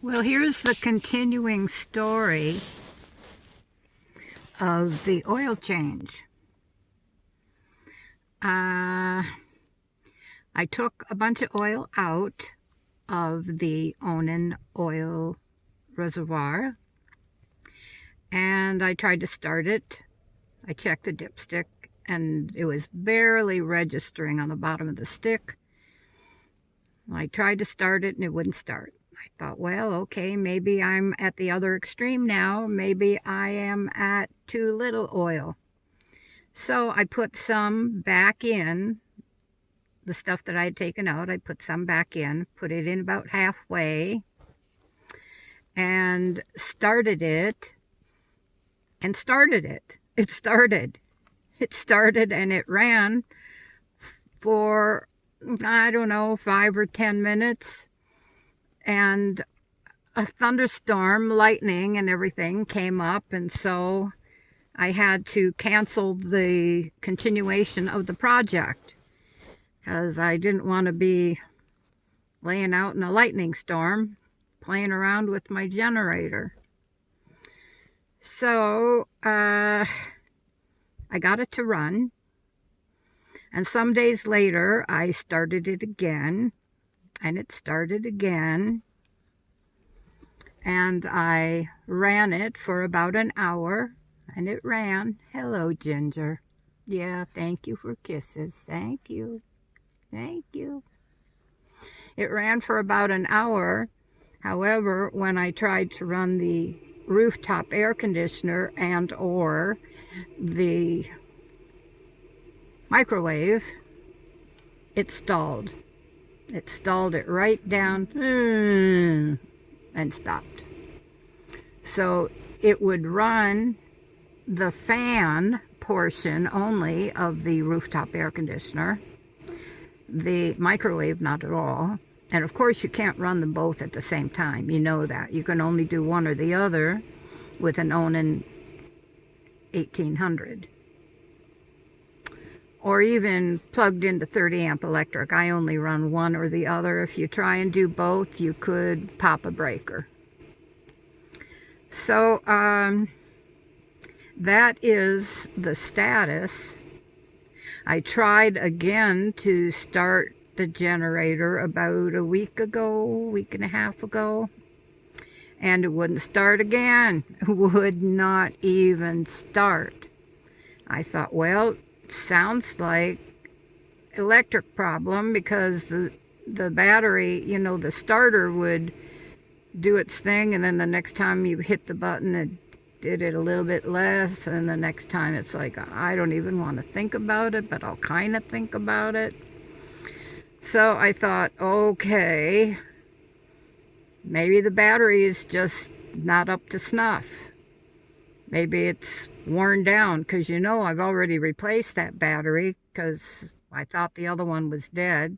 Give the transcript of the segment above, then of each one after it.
Well, here's the continuing story of the oil change. I took a bunch of oil out of the Onan oil reservoir and I tried to start it. I checked the dipstick and it was barely registering on the bottom of the stick. I tried to start it and it wouldn't start. I thought, well, okay, maybe I'm at the other extreme now. Maybe I am at too little oil. So I put some back in, the stuff that I had taken out, I put some back in, put it in about halfway, and started it, and started it. It started. It started and it ran for, I don't know, 5 or 10 minutes. And a thunderstorm, lightning and everything came up, and so I had to cancel the continuation of the project because I didn't want to be laying out in a lightning storm playing around with my generator. So I got it to run, and some days later I started it again, and it started again, and I ran it for about an hour, and it ran. Hello, Ginger. Yeah, thank you for kisses. Thank you. Thank you. It ran for about an hour. However, when I tried to run the rooftop air conditioner and or the microwave, it stalled. It stalled it right down and stopped. So it would run the fan portion only of the rooftop air conditioner, the microwave not at all. And of course you can't run them both at the same time. You know that. You can only do one or the other with an Onan 1800. Or even plugged into 30 amp electric. I only run one or the other. If you try and do both, you could pop a breaker. So that is the status. I tried again to start the generator about a week and a half ago, and it wouldn't start again. It would not even start. I thought, well, sounds like electric problem, because the battery, you know, the starter would do its thing, and then the next time you hit the button it did it a little bit less, and the next time it's like, I don't even want to think about it, but I'll kind of think about it. So I thought, okay, maybe the battery is just not up to snuff. Maybe it's worn down, because you know I've already replaced that battery because I thought the other one was dead.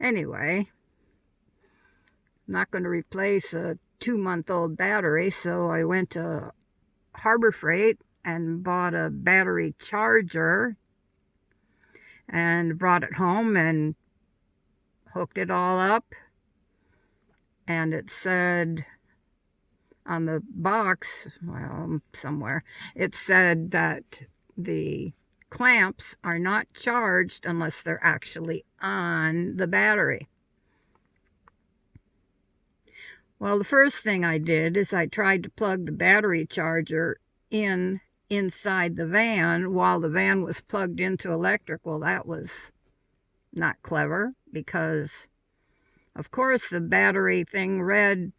Anyway, I'm not going to replace a 2-month-old battery, so I went to Harbor Freight and bought a battery charger and brought it home and hooked it all up. And it said on the box, well, somewhere, it said that the clamps are not charged unless they're actually on the battery. Well, the first thing I did is I tried to plug the battery charger inside the van while the van was plugged into electric. Well, that was not clever, because of course the battery thing read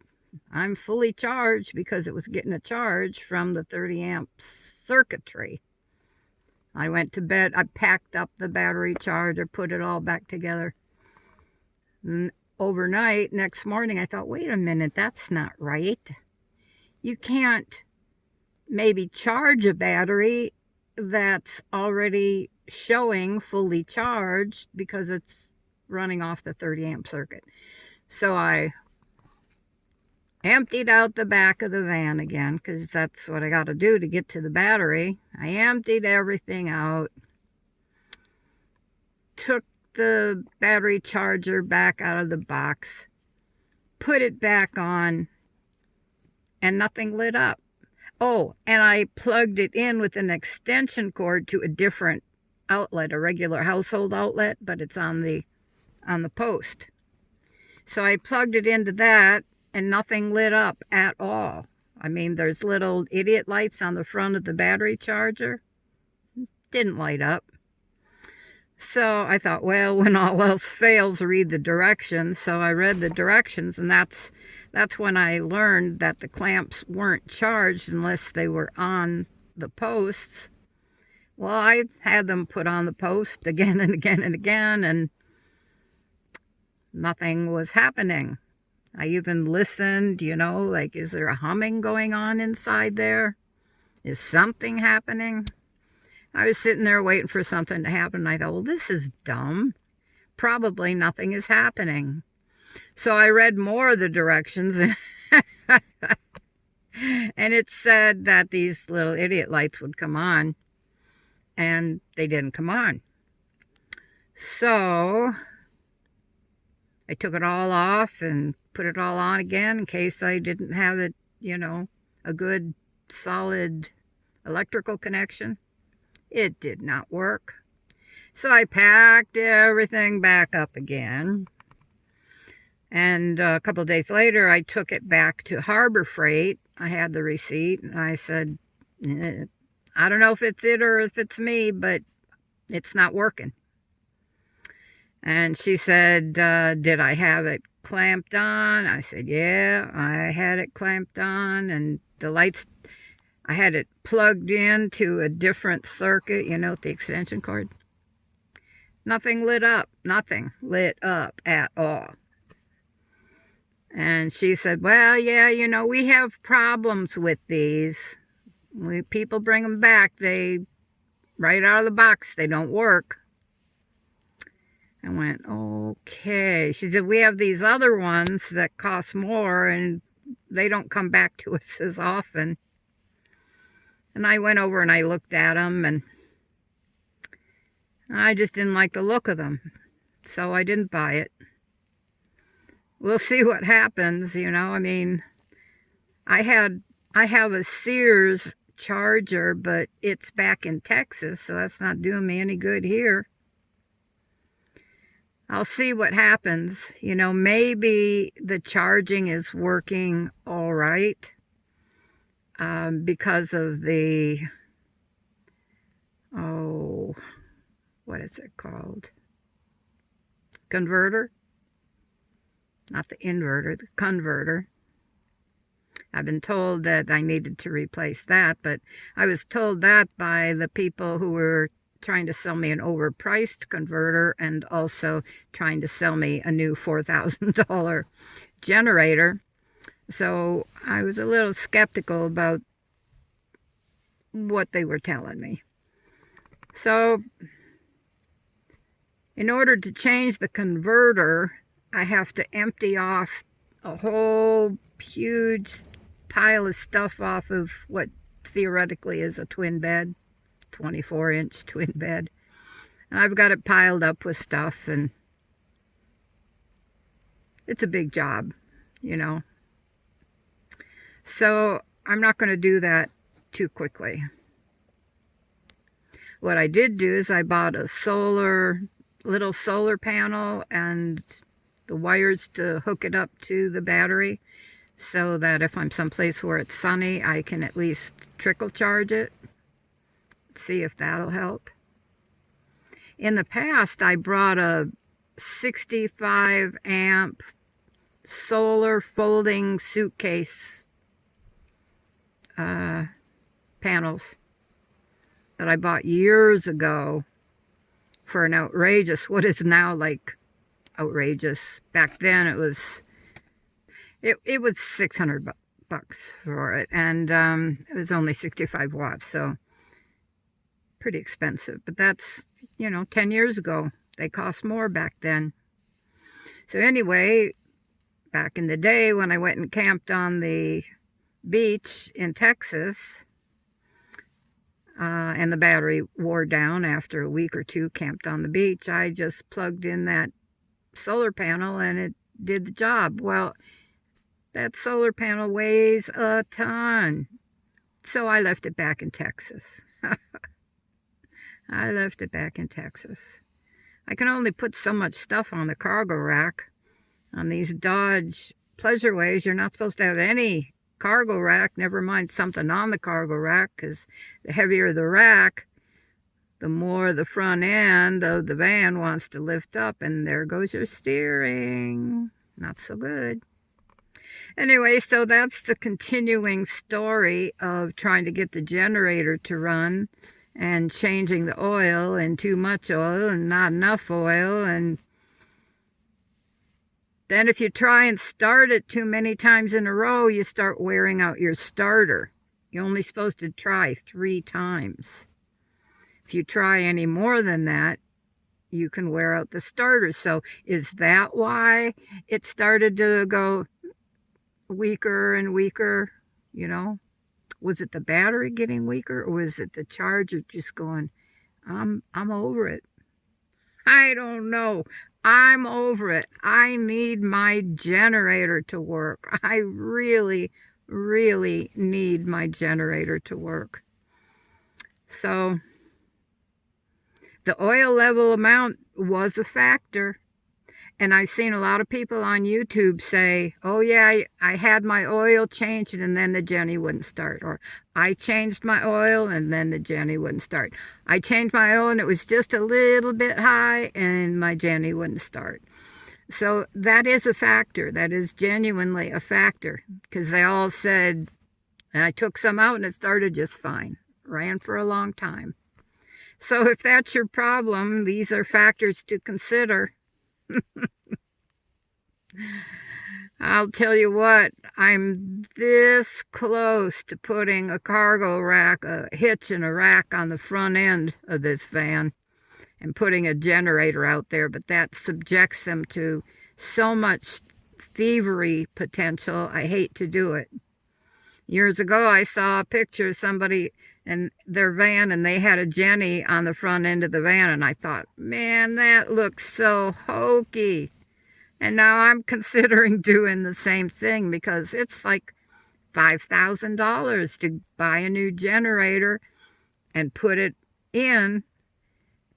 I'm fully charged, because it was getting a charge from the 30 amp circuitry. I went to bed, I packed up the battery charger, put it all back together. And overnight, next morning, I thought, wait a minute, that's not right. You can't maybe charge a battery that's already showing fully charged because it's running off the 30 amp circuit. So I emptied out the back of the van again, because that's what I got to do to get to the battery. I emptied everything out, took the battery charger back out of the box, put it back on and nothing lit up. Oh, and I plugged it in with an extension cord to a different outlet, a regular household outlet, but it's on the post. So I plugged it into that and nothing lit up at all. I mean, there's little idiot lights on the front of the battery charger. Didn't light up. So I thought, well, when all else fails, read the directions. So I read the directions, and that's when I learned that the clamps weren't charged unless they were on the posts. Well, I had them put on the post again and again and again, and nothing was happening. I even listened, like, is there a humming going on inside there? Is something happening? I was sitting there waiting for something to happen. And I thought, well, this is dumb. Probably nothing is happening. So I read more of the directions, and it said that these little idiot lights would come on, and they didn't come on. So I took it all off and put it all on again in case I didn't have it, a good solid electrical connection. It did not work. So I packed everything back up again. And a couple of days later, I took it back to Harbor Freight. I had the receipt, and I said, I don't know if it's it or if it's me, but it's not working. And she said, did I have it clamped on? I said, yeah, I had it clamped on, and the lights, I had it plugged into a different circuit, with the extension cord. Nothing lit up. Nothing lit up at all. And she said, well, yeah, we have problems with these. People bring them back. They, right out of the box, they don't work. I went, okay. She said, we have these other ones that cost more, and they don't come back to us as often. And I went over and I looked at them, and I just didn't like the look of them. So I didn't buy it. We'll see what happens, I mean, I have a Sears charger, but it's back in Texas, so that's not doing me any good here. I'll see what happens. Maybe the charging is working all right. Because of the, what is it called? Converter? Not the inverter, the converter. I've been told that I needed to replace that, but I was told that by the people who were trying to sell me an overpriced converter and also trying to sell me a new $4,000 generator. So I was a little skeptical about what they were telling me. So in order to change the converter, I have to empty off a whole huge pile of stuff off of what theoretically is a twin bed, 24-inch twin bed. And I've got it piled up with stuff, and it's a big job, So I'm not going to do that too quickly. What I did do is I bought a little solar panel and the wires to hook it up to the battery so that if I'm someplace where it's sunny, I can at least trickle charge it. See if that'll help. In the past, I brought a 65 amp solar folding suitcase panels that I bought years ago for an outrageous, what is now like outrageous. Back then it was 600 bucks for it, and it was only 65 watts, so pretty expensive. But that's 10 years ago. They cost more back then. So anyway, back in the day when I went and camped on the beach in Texas, and the battery wore down after a week or two camped on the beach, I just plugged in that solar panel and it did the job. Well, That solar panel weighs a ton. So I left it back in Texas. I left it back in Texas. I can only put so much stuff on the cargo rack. On these Dodge Pleasureways, you're not supposed to have any cargo rack, never mind something on the cargo rack, because the heavier the rack, the more the front end of the van wants to lift up, and there goes your steering. Not so good. Anyway, so that's the continuing story of trying to get the generator to run and changing the oil, and too much oil and not enough oil. And then if you try and start it too many times in a row, you start wearing out your starter. You're only supposed to try 3 times. If you try any more than that, you can wear out the starter. So is that why it started to go weaker and weaker? You know, was it the battery getting weaker, or was it the charger just going, I'm over it? I don't know. I'm over it. I need my generator to work. I really, really need my generator to work. So the oil level amount was a factor. And I've seen a lot of people on YouTube say, oh yeah, I had my oil changed and then the Jenny wouldn't start. Or I changed my oil and then the Jenny wouldn't start. I changed my oil and it was just a little bit high and my Jenny wouldn't start. So that is a factor. That is genuinely a factor. Because they all said, and I took some out and it started just fine. Ran for a long time. So if that's your problem, these are factors to consider. I'll tell you what, I'm this close to putting a cargo rack, a hitch and a rack on the front end of this van and putting a generator out there, but that subjects them to so much thievery potential. I hate to do it. Years ago, I saw a picture of somebody in their van and they had a Jenny on the front end of the van, and I thought, man, that looks so hokey. And now I'm considering doing the same thing because it's like $5,000 to buy a new generator and put it in.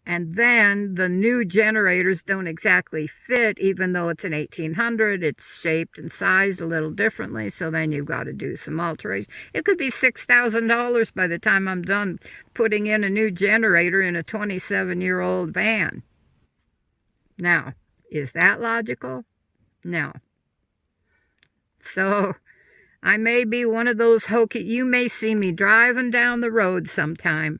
And then the new generators don't exactly fit, even though it's an 1800. It's shaped and sized a little differently, so then you've got to do some alteration. It could be $6,000 by the time I'm done putting in a new generator in a 27-year-old van. Now, is that logical? No. So I may be one of those hokey. You may see me driving down the road sometime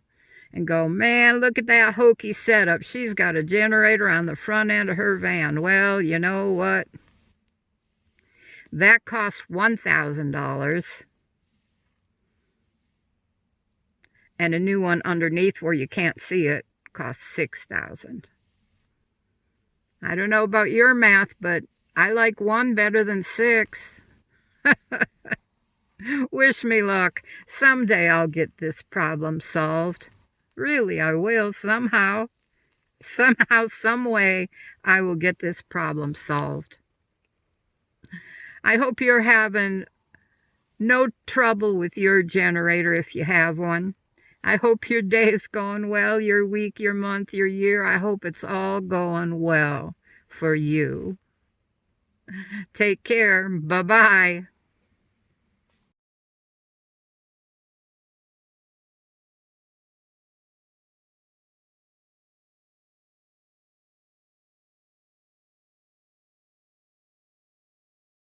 and go, man, look at that hokey setup. She's got a generator on the front end of her van. Well, you know what? That costs $1,000. And a new one underneath where you can't see it costs $6,000. I don't know about your math, but I like 1 better than 6. Wish me luck. Someday I'll get this problem solved. Really, I will somehow. Somehow, some way, I will get this problem solved. I hope you're having no trouble with your generator if you have one. I hope your day is going well, your week, your month, your year. I hope it's all going well for you. Take care. Bye-bye.